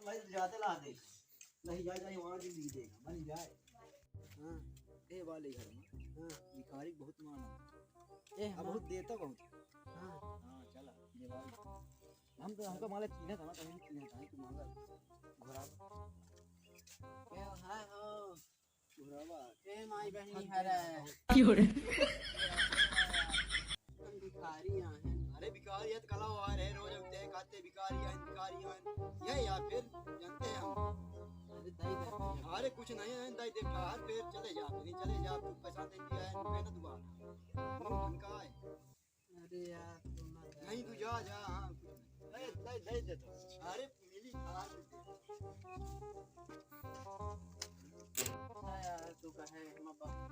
भाई जाते ला दे नहीं जाए जाए वहां भी देगा बन जाए। हां ए वाले घर में हां भिखारी बहुत माना ए अब बहुत देता बहुत। हां हां चला ये वाली हमको माले चिन्ह था ना कहीं चिन्ह था तू मांगा घोड़ा ए हाय हो घोड़ावा ए माई बहनी हरे क्यों हम भिखारी हैं। अरे भिखारी है कला आ रहे रोज उठते हैं खाते भिखारी हैं ये या फिर जानते हैं हम। अरे दई दे अरे कुछ नहीं है दाई दे बाहर फिर चले जा नहीं चले जा तू पैसा दे दिया है मैं ना दोबारा मन का है। अरे यार तू ना नहीं तू जा जा हां दई दई दई दे तो अरे मिली खार यार तू कहे हम बहुत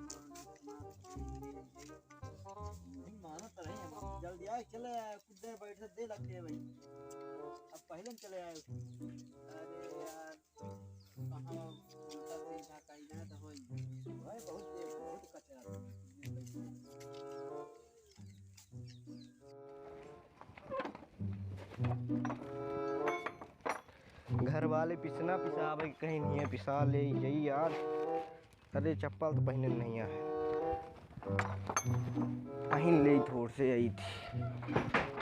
नहीं माना तो नहीं हम जल्दी आए चले आए कुदे बैठ से दे लगते हैं भाई अब पहले चले आए। अरे यार कहां उल्टा पैसा कहीं ना तो होई भाई बहुत कचरा घर वाले पिसना पिसावे कहीं नहीं है पिसा ले यही यार। अरे चप्पल तो पहने नहीं है कहीं ले थोड़ से आई थी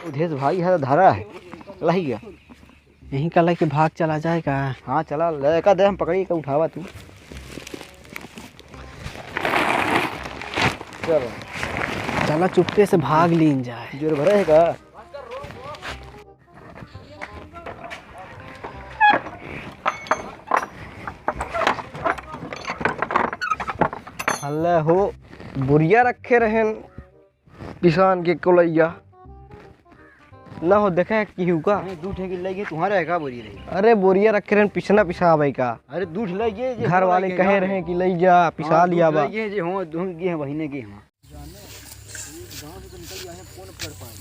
उधेश भाई है धरा है लही गया यहीं का लेके भाग चला जाएगा। हाँ चला लड़का दे हम पकड़ी का उठावा तू चलो चला चुपके से भाग लीन जाए जोर भरे है का हल्ले हो बुरिया रखे रहन किसान के कोलैया ना हो देखा केहू का दूध है कि लगे तुम्हारा है का बोरी रही। अरे बोरिया रखे रहन पिसना पिसावे का अरे दूध लगे घर वाले कहे रहे कि ले जा पिसा लिया बा ये जो हो दूध के महीने के हम जाने गांव से तो निकल गया है फोन कर पाए।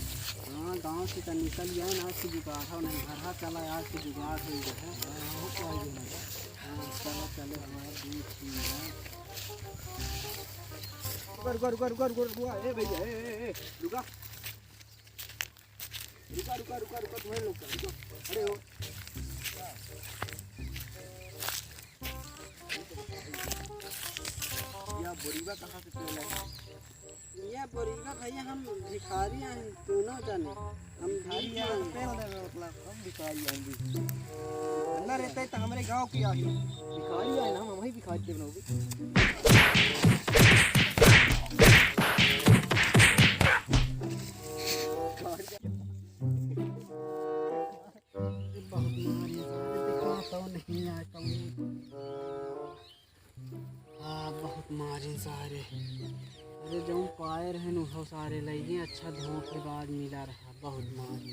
हां गांव से तो निकल गया ना से जुगाड़ हो नहीं घर चला यार से जुगाड़ हो गया है हो क्या है ना चलो चले हमारा दूध पी है रुका ए भैया ए रुका तुम्हारे लोग का रुको अरे हो या बोरीबा कहाँ से चला है ये बोरीबा भैया हम भिखारी हैं तू ना जाने हम भिखारी हैं मतलब हम भिखारी हैं अंदर रहते हैं तो हमारे गांव की आही भिखारी है ना हम वही भिखारी के बनोगे। बहुत मारे सारे अरे जो पाए रहे न हो सारे लगे अच्छा धोखेबाज मिला रहा बहुत मारे।